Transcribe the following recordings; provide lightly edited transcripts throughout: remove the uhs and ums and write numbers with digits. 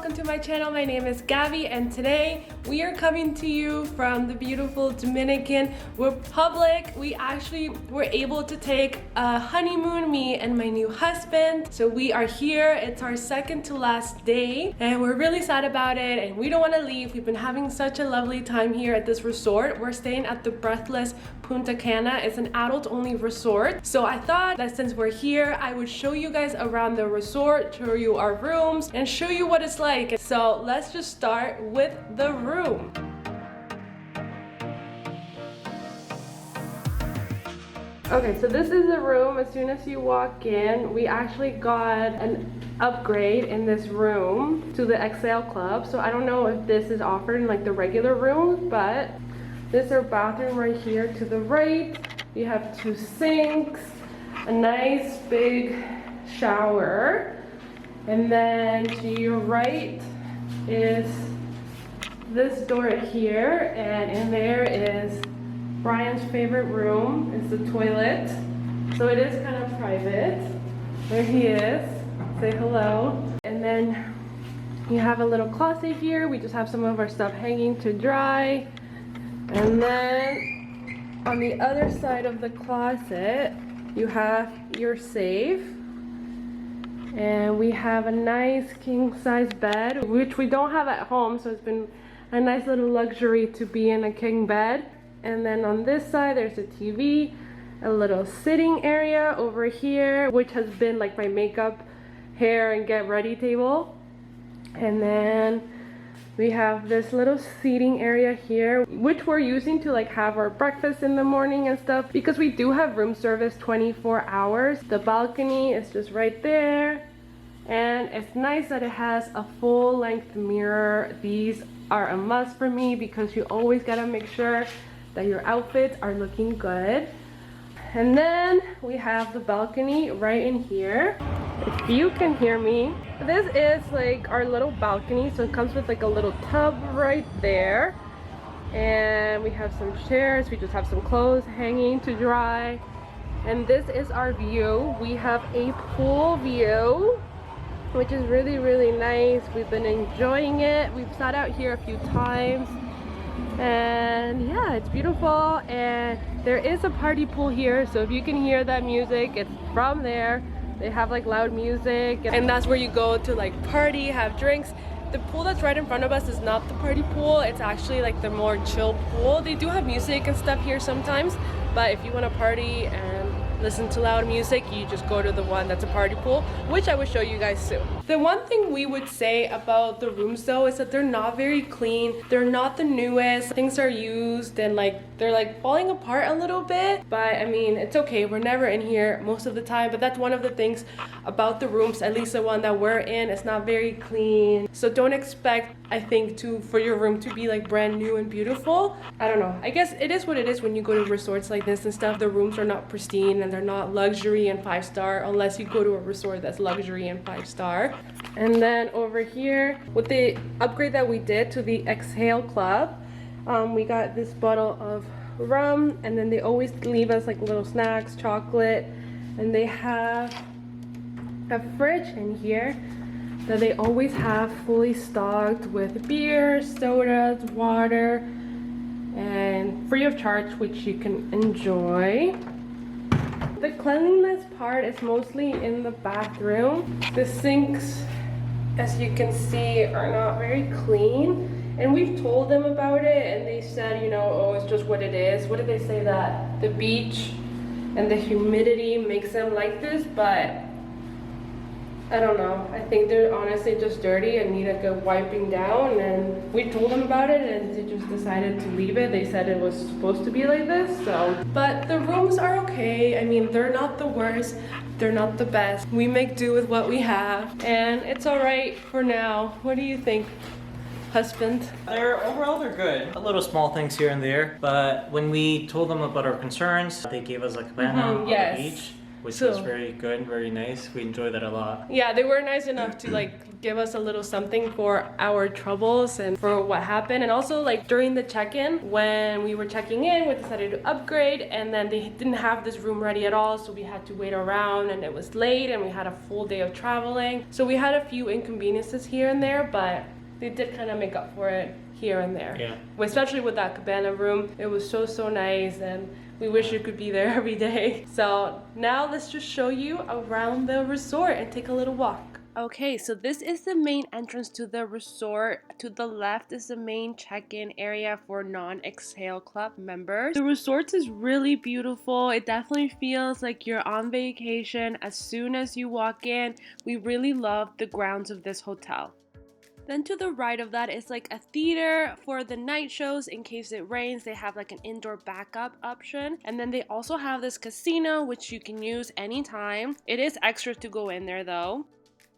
welcome to my channel. My name is Gabby and today we are coming to you from the beautiful Dominican Republic. We actually were able to take a honeymoon, me and my new husband. So we are here. It's our second to last day and we're really sad about it and we don't want to leave. We've been having such a lovely time here at this resort. We're staying at the Breathless Punta Cana. It's an adult only resort. So I thought that since we're here, I would show you guys around the resort, show you our rooms and show you what it's like. So let's just start with the room. Okay, so this is the room. As soon as you walk in, we actually got an upgrade in this room to the XL Club. So I don't know if this is offered in like the regular rooms, but this is our bathroom right here to the right. You have two sinks, a nice big shower, and then to your right is this door here, and in there is Brian's favorite room. It's the toilet, so it is kind of private. There he is. Say hello. And then you have a little closet here. We just have some of our stuff hanging to dry. And then on the other side of the closet, you have your safe. And we have a nice king size bed, which we don't have at home, so it's been a nice little luxury to be in a king bed. And then on this side, there's a TV, a little sitting area over here, which has been like my makeup, hair, and get ready table. And then we have this little seating area here, which we're using to like have our breakfast in the morning and stuff, because we do have room service 24 hours. The balcony is just right there. And it's nice that it has a full length mirror. These are a must for me because you always gotta make sure that your outfits are looking good. And then we have the balcony right in here. If you can hear me, this is like our little balcony, so it comes with like a little tub right there, and we have some chairs. We just have some clothes hanging to dry, and this is our view. We have a pool view, which is really nice. We've been enjoying it. We've sat out here a few times, and yeah, it's beautiful. And there is a party pool here, so if you can hear that music, it's from there. They have like loud music, and that's where you go to like party, have drinks. The pool that's right in front of us is not the party pool. It's actually like the more chill pool. They do have music and stuff here sometimes, but if you want to party and listen to loud music, you just go to the one that's a party pool, which I will show you guys soon. The one thing we would say about the rooms though is that they're not very clean. They're not the newest. Things are used and like they're like falling apart a little bit, but I mean, it's okay. We're never in here most of the time, but that's one of the things about the rooms, at least the one that we're in. It's not very clean, so don't expect, I think, for your room to be like brand new and beautiful. I don't know, I guess it is what it is when you go to resorts like this and stuff. The rooms are not pristine and they're not luxury and 5-star unless you go to a resort that's luxury and 5-star. And then over here, with the upgrade that we did to the XL Club, we got this bottle of rum, and then they always leave us like little snacks, chocolate, and they have a fridge in here that they always have fully stocked with beer, sodas, water, and free of charge, which you can enjoy. The cleanliness part is mostly in the bathroom. The sinks, as you can see, are not very clean. And we've told them about it and they said, you know, oh, it's just what it is. What did they say? That the beach and the humidity makes them like this, but I don't know. I think they're honestly just dirty and need a good wiping down, and we told them about it and they just decided to leave it. They said it was supposed to be like this, so. But the rooms are okay. I mean, they're not the worst. They're not the best. We make do with what we have and it's all right for now. What do you think, husband? Overall they're good. A little small things here and there, but when we told them about our concerns, they gave us like a banana on the beach. which So- was very good, very nice. We enjoyed that a lot. Yeah, they were nice enough to like give us a little something for our troubles and for what happened. And also like during the check-in, when we were checking in, we decided to upgrade, and then they didn't have this room ready at all, so we had to wait around, and it was late, and we had a full day of traveling. So we had a few inconveniences here and there, but they did kind of make up for it here and there. Yeah. Especially with that cabana room. It was so nice, and we wish you could be there every day. So now let's just show you around the resort and take a little walk. Okay, so this is the main entrance to the resort. To the left is the main check-in area for non-Exhale Club members. The resort is really beautiful. It definitely feels like you're on vacation as soon as you walk in. We really love the grounds of this hotel. Then to the right of that is like a theater for the night shows. In case it rains, they have like an indoor backup option. And then they also have this casino, which you can use anytime. It is extra to go in there though.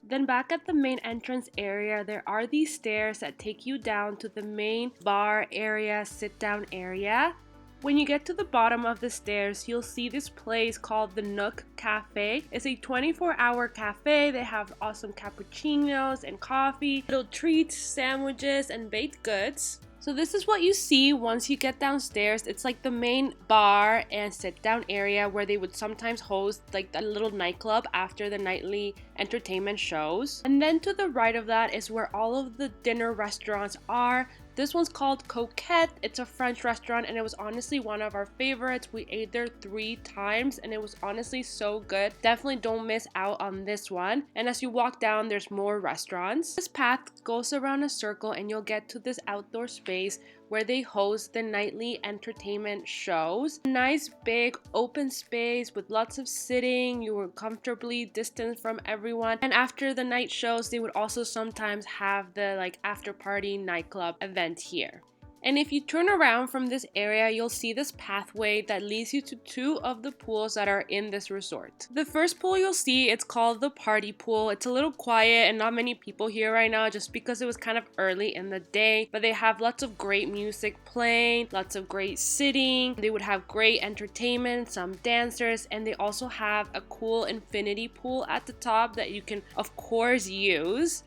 Then back at the main entrance area, there are these stairs that take you down to the main bar area, sit down area. When you get to the bottom of the stairs, you'll see this place called the Nook Cafe. It's a 24-hour cafe. They have awesome cappuccinos and coffee, little treats, sandwiches, and baked goods. So this is what you see once you get downstairs. It's like the main bar and sit down area where they would sometimes host like a little nightclub after the nightly entertainment shows. And then to the right of that is where all of the dinner restaurants are. This one's called Coquette. It's a French restaurant, and it was honestly one of our favorites. We ate there 3 times and it was honestly so good. Definitely don't miss out on this one. And as you walk down, there's more restaurants. This path goes around a circle and you'll get to this outdoor space where they host the nightly entertainment shows. Nice big open space with lots of sitting. You were comfortably distanced from everyone. And after the night shows, they would also sometimes have the like after party nightclub event here. And if you turn around from this area, you'll see this pathway that leads you to 2 of the pools that are in this resort. The first pool you'll see, it's called the party pool. It's a little quiet and not many people here right now just because it was kind of early in the day, but they have lots of great music playing, lots of great sitting. They would have great entertainment, some dancers, and they also have a cool infinity pool at the top that you can of course use.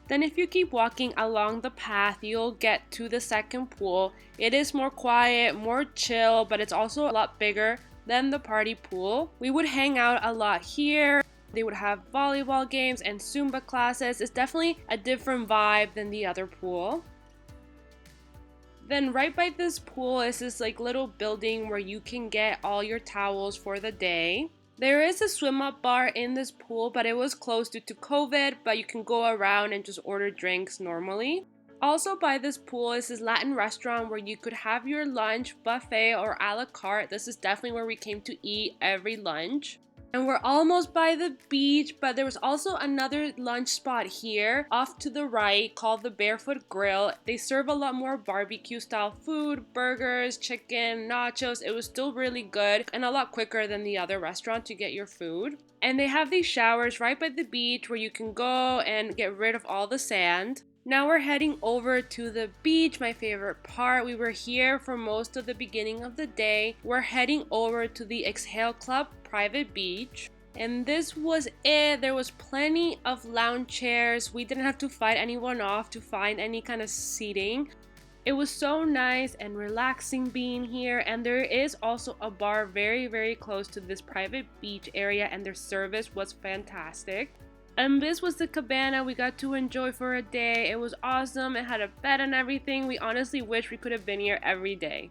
Then if you keep walking along the path, you'll get to the second pool. It is more quiet, more chill, but it's also a lot bigger than the party pool. We would hang out a lot here. They would have volleyball games and Zumba classes. It's definitely a different vibe than the other pool. Then right by this pool is this like little building where you can get all your towels for the day. There is a swim up bar in this pool, but it was closed due to COVID, but you can go around and just order drinks normally. Also by this pool is this Latin restaurant where you could have your lunch, buffet, or a la carte. This is definitely where we came to eat every lunch. And we're almost by the beach, but there was also another lunch spot here off to the right called the Barefoot Grill. They serve a lot more barbecue style food, burgers, chicken, nachos. It was still really good and a lot quicker than the other restaurant to get your food. And they have these showers right by the beach where you can go and get rid of all the sand. Now we're heading over to the beach, my favorite part. We were here for most of the beginning of the day. We're heading over to the Exhale Club private beach. And this was it. There was plenty of lounge chairs. We didn't have to fight anyone off to find any kind of seating. It was so nice and relaxing being here. And there is also a bar very close to this private beach area, and their service was fantastic. And this was the cabana we got to enjoy for a day. It was awesome. It had a bed and everything. We honestly wish we could have been here every day.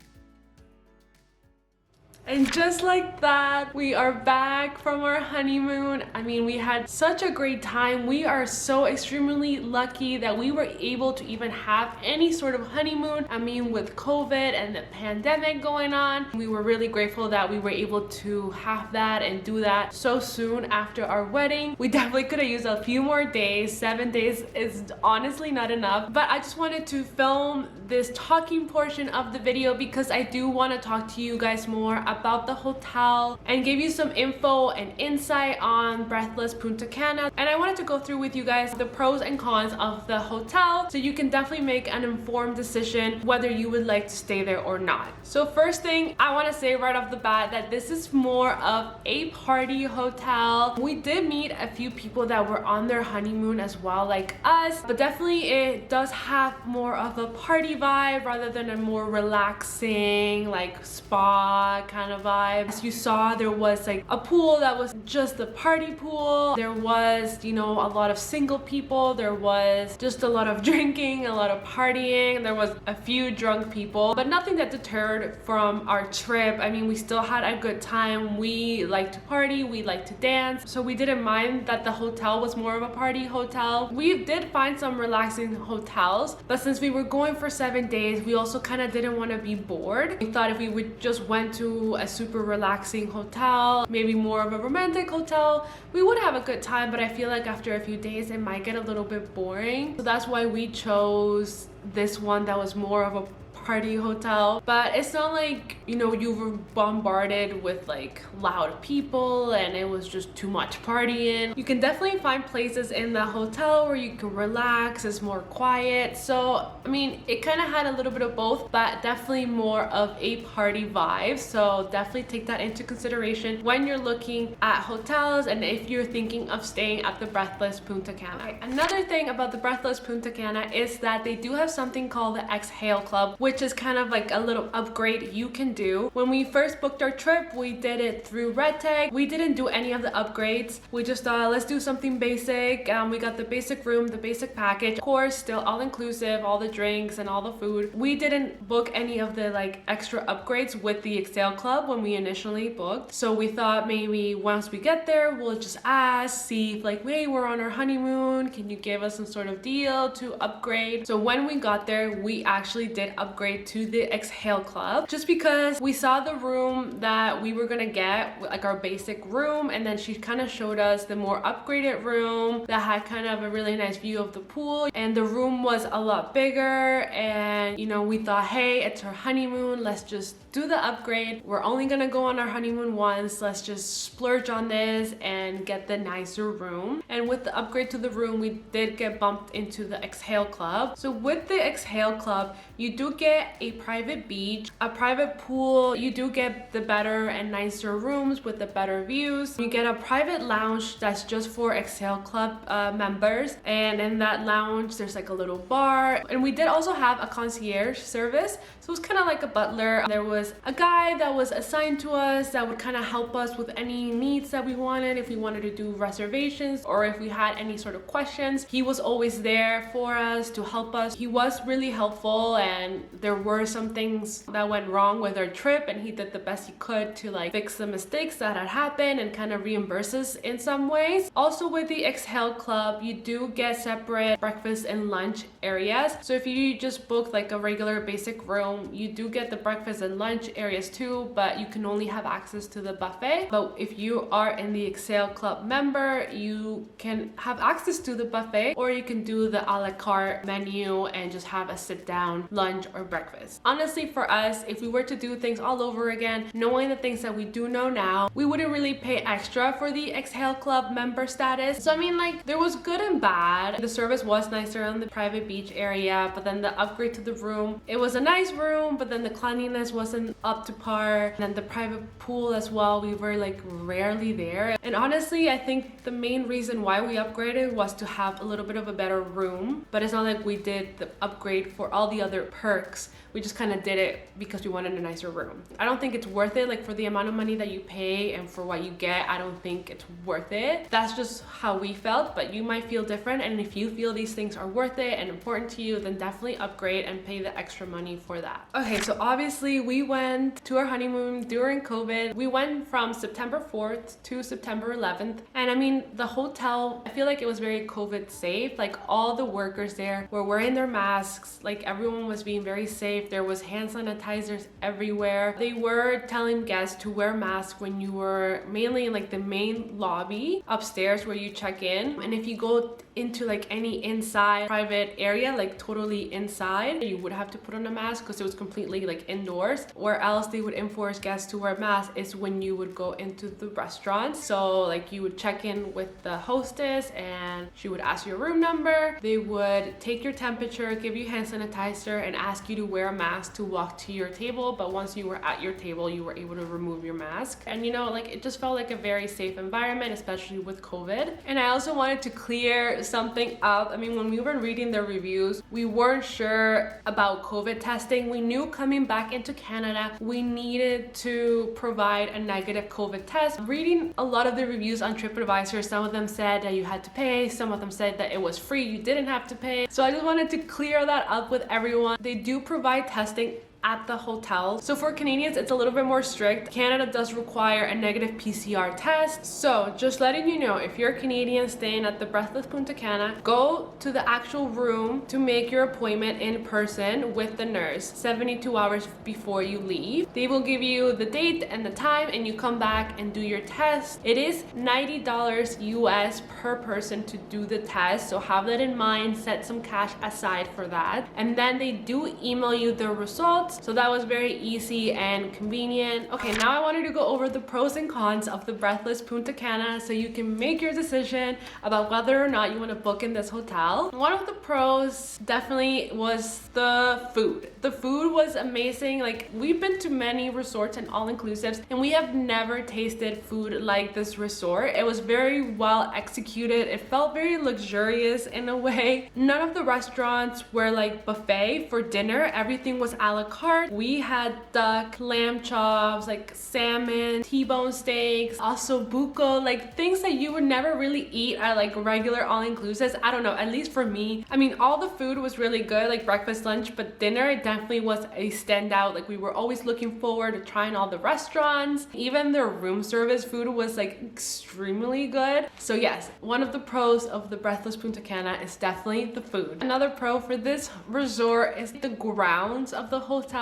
And just like that, we are back from our honeymoon. I mean, we had such a great time. We are so extremely lucky that we were able to even have any sort of honeymoon. I mean, with COVID and the pandemic going on, we were really grateful that we were able to have that and do that so soon after our wedding. We definitely could have used a few more days. 7 days is honestly not enough, but I just wanted to film this talking portion of the video because I do want to talk to you guys more about the hotel and give you some info and insight on Breathless Punta Cana. And I wanted to go through with you guys the pros and cons of the hotel so you can definitely make an informed decision whether you would like to stay there or not. So first thing I want to say right off the bat that this is more of a party hotel. We did meet a few people that were on their honeymoon as well, like us, but definitely it does have more of a party vibe rather than a more relaxing like spa kind of vibe. As you saw, there was like a pool that was just the party pool. There was, you know, a lot of single people. There was just a lot of drinking, a lot of partying. There was a few drunk people, but nothing that deterred from our trip. I mean, we still had a good time. We like to party, we like to dance, so we didn't mind that the hotel was more of a party hotel. We did find some relaxing hotels, but since we were going for 7 days, we also kind of didn't want to be bored. We thought if we would just went to a super relaxing hotel, maybe more of a romantic hotel, we would have a good time, but I feel like after a few days it might get a little bit boring. So that's why we chose this one that was more of a party hotel. But it's not like, you know, you were bombarded with like loud people and it was just too much partying. You can definitely find places in the hotel where you can relax. It's more quiet. So I mean, it kind of had a little bit of both, but definitely more of a party vibe. So definitely take that into consideration when you're looking at hotels and if you're thinking of staying at the Breathless Punta Cana. Another thing about the Breathless Punta Cana is that they do have something called the Exhale Club, which is kind of like a little upgrade you can do. When we first booked our trip, we did it through Red Tag. We didn't do any of the upgrades. We just thought, let's do something basic. We got the basic room, the basic package. Of course, still all inclusive, all the drinks and all the food. We didn't book any of the like extra upgrades with the Excel Club when we initially booked. So we thought maybe once we get there, we'll just ask, see if like, hey, we're on our honeymoon. Can you give us some sort of deal to upgrade? So when we got there, we actually did upgrade to the Exhale Club just because we saw the room that we were gonna get, like our basic room, and then she kind of showed us the more upgraded room that had kind of a really nice view of the pool, and the room was a lot bigger. And you know, we thought, hey, it's our honeymoon, let's just do the upgrade. We're only gonna go on our honeymoon once, let's just splurge on this and get the nicer room. And with the upgrade to the room, we did get bumped into the Exhale Club. So with the Exhale Club, you do get a private beach, a private pool. You do get the better and nicer rooms with the better views. You get a private lounge that's just for Exhale Club members, and in that lounge there's like a little bar. And we did also have a concierge service, so it was kind of like a butler. There was a guy that was assigned to us that would kind of help us with any needs that we wanted. If we wanted to do reservations or if we had any sort of questions, he was always there for us to help us. He was really helpful, and there were some things that went wrong with our trip, and he did the best he could to like fix the mistakes that had happened and kind of reimburse us in some ways. Also with the Exhale Club, you do get separate breakfast and lunch areas. So if you just book like a regular basic room, you do get the breakfast and lunch areas too, but you can only have access to the buffet. But if you are in the Exhale Club member, you can have access to the buffet, or you can do the a la carte menu and just have a sit down lunch or breakfast. Honestly, for us, if we were to do things all over again, knowing the things that we do know now, we wouldn't really pay extra for the Exhale Club member status. So I mean, like, there was good and bad. The service was nicer in the private beach area, but then the upgrade to the room, it was a nice room, but then the cleanliness wasn't up to par. And then the private pool as well, we were like rarely there. And honestly, I think the main reason why we upgraded was to have a little bit of a better room, but it's not like we did the upgrade for all the other perks. We just kind of did it because we wanted a nicer room. I don't think it's worth it. Like, for the amount of money that you pay and for what you get, I don't think it's worth it. That's just how we felt, but you might feel different. And if you feel these things are worth it and important to you, then definitely upgrade and pay the extra money for that. Okay, so obviously we went to our honeymoon during COVID. We went from September 4th to September 11th. And I mean, the hotel, I feel like it was very COVID safe. Like, all the workers there were wearing their masks. Like, everyone was being very safe. safe. There was hand sanitizers everywhere. They were telling guests to wear masks when you were mainly in like the main lobby upstairs where you check in. And if you go into like any inside private area, like totally inside, you would have to put on a mask because it was completely like indoors. Or else they would enforce guests to wear masks is when you would go into the restaurants. So like you would check in with the hostess and she would ask your room number. They would take your temperature, give you hand sanitizer, and ask you to wear a mask to walk to your table. But once you were at your table, you were able to remove your mask. And you know, like it just felt like a very safe environment, especially with COVID. And I also wanted to clear something up. I mean, when we were reading the reviews, we weren't sure about COVID testing. We knew coming back into Canada, we needed to provide a negative COVID test. Reading a lot of the reviews on TripAdvisor, some of them said that you had to pay, some of them said that it was free, you didn't have to pay. So I just wanted to clear that up with everyone. They do provide testing at the hotel. So for Canadians, it's a little bit more strict. Canada does require a negative PCR test. So just letting you know, if you're a Canadian staying at the Breathless Punta Cana, go to the actual room to make your appointment in person with the nurse 72 hours before you leave. They will give you the date and the time and you come back and do your test. It is $90 US per person to do the test. So have that in mind, set some cash aside for that. And then they do email you the results. So that was very easy and convenient. Okay, now I wanted to go over the pros and cons of the Breathless Punta Cana so you can make your decision about whether or not you want to book in this hotel. One of the pros definitely was the food. The food was amazing. Like, we've been to many resorts and all-inclusives and we have never tasted food like this resort. It was very well executed. It felt very luxurious in a way. None of the restaurants were like buffet for dinner. Everything was a la carte. We had duck, lamb chops, like salmon, T-bone steaks, ossobuco, like things that you would never really eat at like regular all-inclusives. I don't know, at least for me. I mean, all the food was really good, like breakfast, lunch, but dinner, it definitely was a standout. Like we were always looking forward to trying all the restaurants. Even their room service food was like extremely good. So yes, one of the pros of the Breathless Punta Cana is definitely the food. Another pro for this resort is the grounds of the hotel,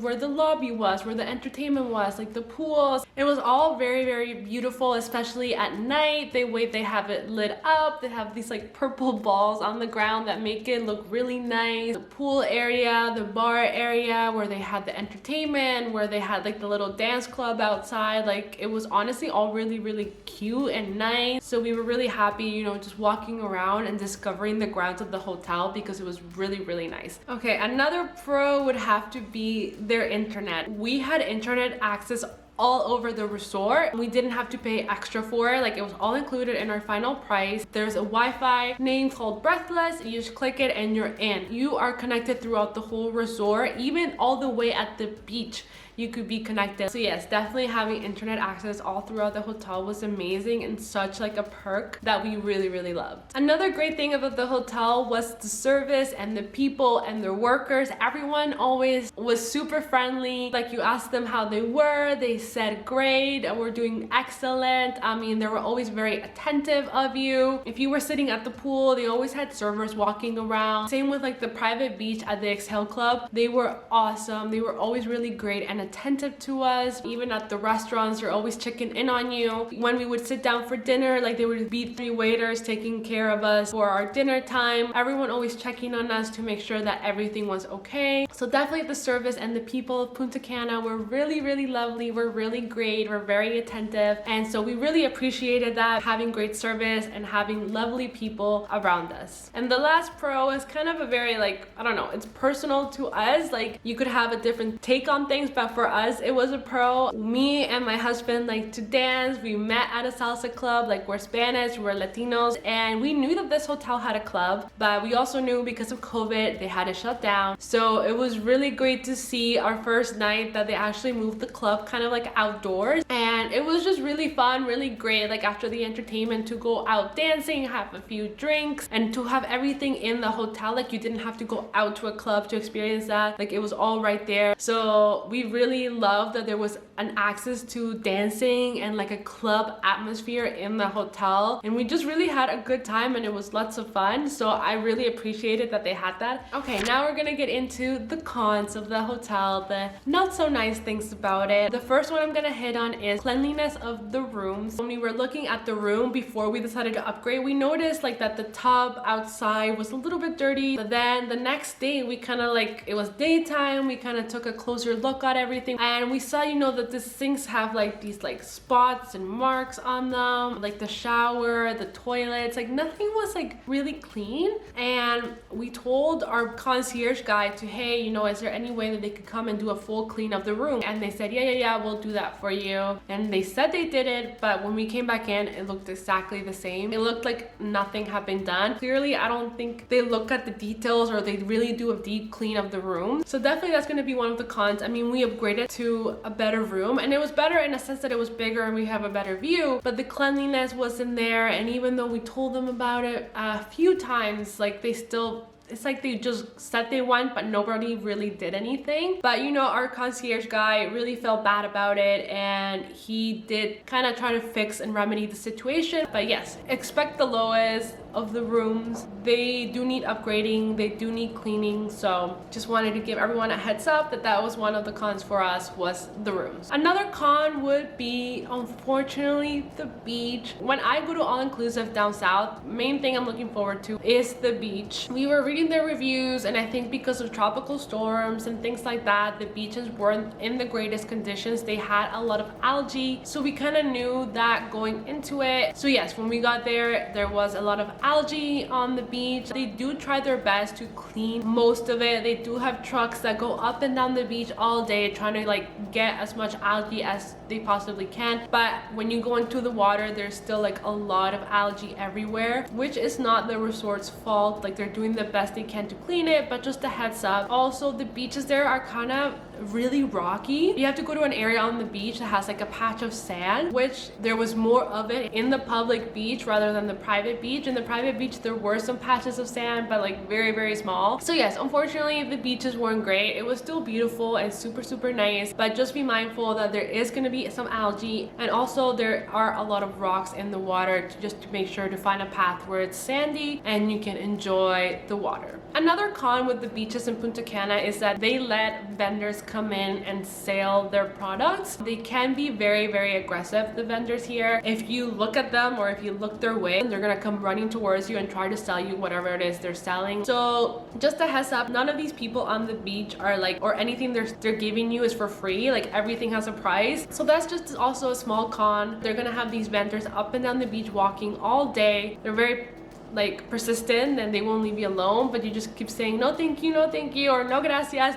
where the lobby was, where the entertainment was, like the pools. It was all very, very beautiful, especially at night. The way they have it lit up, they have these like purple balls on the ground that make it look really nice. The pool area, the bar area where they had the entertainment, where they had like the little dance club outside. Like it was honestly all really, really cute and nice. So we were really happy, you know, just walking around and discovering the grounds of the hotel because it was really, really nice. Okay, another pro would have to be their internet. We had internet access all over the resort. We didn't have to pay extra for it. Like it was all included in our final price. There's a Wi-Fi name called Breathless. You just click it and you're in. You are connected throughout the whole resort, even all the way at the beach. You could be connected. So yes, definitely having internet access all throughout the hotel was amazing and such like a perk that we really, really loved. Another great thing about the hotel was the service and the people and their workers. Everyone always was super friendly. Like you asked them how they were, they said great, we're doing excellent. I mean, they were always very attentive of you. If you were sitting at the pool, they always had servers walking around. Same with like the private beach at the Excel Club. They were awesome. They were always really great and attentive to us. Even at the restaurants, they're always checking in on you. When we would sit down for dinner, like they would be 3 waiters taking care of us for our dinner time. Everyone always checking on us to make sure that everything was okay. So definitely the service and the people of Punta Cana were really, really lovely. We're really great. We're very attentive. And so we really appreciated that, having great service and having lovely people around us. And the last pro is kind of a very like, I don't know, it's personal to us. Like you could have a different take on things, but for us, it was a pro. Me and my husband like to dance. We met at a salsa club. Like we're Spanish, we're Latinos, and we knew that this hotel had a club, but we also knew because of COVID, they had to shut down. So it was really great to see our first night that they actually moved the club kind of like outdoors. And it was just really fun, really great. Like after the entertainment to go out dancing, have a few drinks, and to have everything in the hotel. Like you didn't have to go out to a club to experience that. Like it was all right there. So we really really loved that there was an access to dancing and like a club atmosphere in the hotel, and we just really had a good time and it was lots of fun. So I really appreciated that they had that. Okay, now we're gonna get into the cons of the hotel, the not so nice things about it. The first one I'm gonna hit on is cleanliness of the rooms. When we were looking at the room before we decided to upgrade, we noticed like that the tub outside was a little bit dirty, but then the next day we kind of like, it was daytime, we kind of took a closer look at everything and we saw, you know, that the sinks have like these like spots and marks on them, like the shower, the toilets, like nothing was like really clean. And we told our concierge guy to, hey, you know, is there any way that they could come and do a full clean of the room? And they said, yeah, we'll do that for you. And they said they did it, but when we came back in, it looked exactly the same. It looked like nothing had been done. Clearly, I don't think they look at the details or they really do a deep clean of the room. So definitely that's going to be one of the cons. I mean, we upgraded to a better room and it was better in a sense that it was bigger and we have a better view, but the cleanliness wasn't there. And even though we told them about it a few times, like they still, it's like they just said they went, but nobody really did anything. But you know, our concierge guy really felt bad about it and he did kind of try to fix and remedy the situation. But yes, expect the lowest of the rooms. They do need upgrading, they do need cleaning. So just wanted to give everyone a heads up that that was one of the cons for us, was the rooms. Another con would be, unfortunately, the beach. When I go to all-inclusive down south, main thing I'm looking forward to is the beach. We were reading their reviews and I think because of tropical storms and things like that, the beaches weren't in the greatest conditions. They had a lot of algae, so we kind of knew that going into it. So yes, when we got there, there was a lot of algae on the beach. They do try their best to clean most of it. They do have trucks that go up and down the beach all day trying to like get as much algae as they possibly can. But when you go into the water, there's still like a lot of algae everywhere, which is not the resort's fault. Like they're doing the best they can to clean it, but just a heads up. Also, the beaches there are kind of really rocky. You have to go to an area on the beach that has like a patch of sand, which there was more of it in the public beach rather than the private beach. In the private beach there were some patches of sand, but like very small. So yes, unfortunately the beaches weren't great. It was still beautiful and super nice, but just be mindful that there is going to be some algae, and also there are a lot of rocks in the water just to make sure to find a path where it's sandy and you can enjoy the water. Another con with the beaches in Punta Cana is that they let vendors come in and sell their products. They can be very aggressive, the vendors here. If you look at them or if you look their way, they're gonna come running towards you and try to sell you whatever it is they're selling. So just a heads up, none of these people on the beach are like, or anything they're giving you is for free. Like everything has a price. So that's just also a small con. They're gonna have these vendors up and down the beach walking all day. They're very like persistent and they won't leave you alone, but you just keep saying no thank you, or no gracias,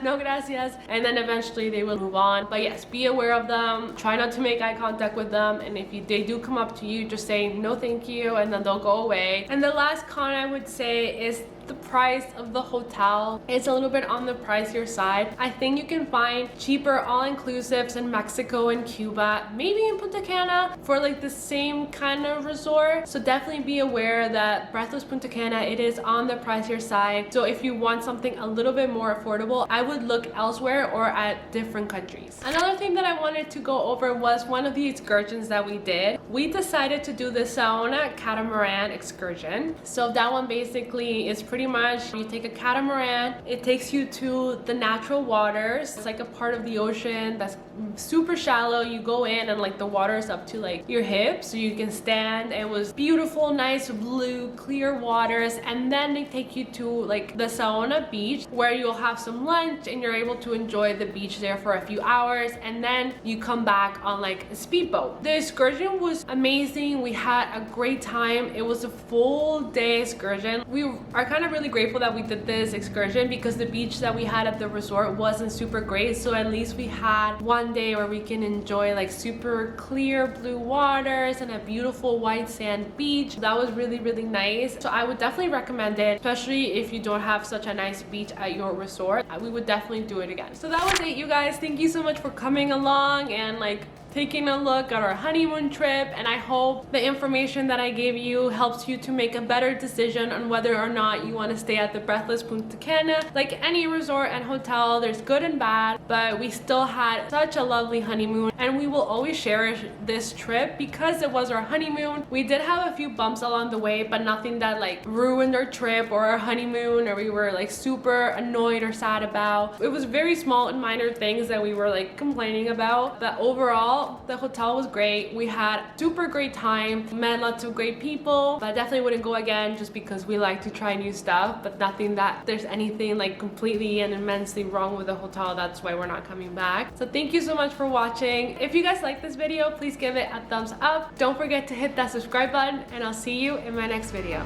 and then eventually they will move on. But yes, be aware of them, try not to make eye contact with them, and if they do come up to you, just say no thank you and then they'll go away. And the last con I would say is the price of the hotel. It's a little bit on the pricier side. I think you can find cheaper all-inclusives in Mexico and Cuba, maybe in Punta Cana, for like the same kind of resort. So definitely be aware that Breathless Punta Cana, it is on the pricier side. So if you want something a little bit more affordable, I would look elsewhere or at different countries. Another thing that I wanted to go over was one of the excursions that we did. We decided to do the Saona catamaran excursion. So that one basically is pretty much, you take a catamaran, it takes you to the natural waters. It's like a part of the ocean that's super shallow. You go in and like the water is up to like your hips, so you can stand. It was beautiful, nice blue clear waters, and then they take you to like the Saona beach where you'll have some lunch and you're able to enjoy the beach there for a few hours, and then you come back on like a speedboat. The excursion was amazing. We had a great time. It was a full day excursion. We are kind of really grateful that we did this excursion because the beach that we had at the resort wasn't super great, so at least we had one day where we can enjoy like super clear blue waters and a beautiful white sand beach. That was really nice. So I would definitely recommend it, especially if you don't have such a nice beach at your resort. We would definitely do it again. So that was it, you guys. Thank you so much for coming along and like taking a look at our honeymoon trip, and I hope the information that I gave you helps you to make a better decision on whether or not you want to stay at the Breathless Punta Cana. Like any resort and hotel, there's good and bad, but we still had such a lovely honeymoon, and we will always cherish this trip because it was our honeymoon. We did have a few bumps along the way, but nothing that like ruined our trip or our honeymoon, or we were like super annoyed or sad about. It was very small and minor things that we were like complaining about, but overall the hotel was great. We had super great time, met lots of great people, but I definitely wouldn't go again just because we like to try new stuff, but nothing that there's anything like completely and immensely wrong with the hotel. That's why we're not coming back. So thank you so much for watching. If you guys like this video, please give it a thumbs up. Don't forget to hit that subscribe button, and I'll see you in my next video.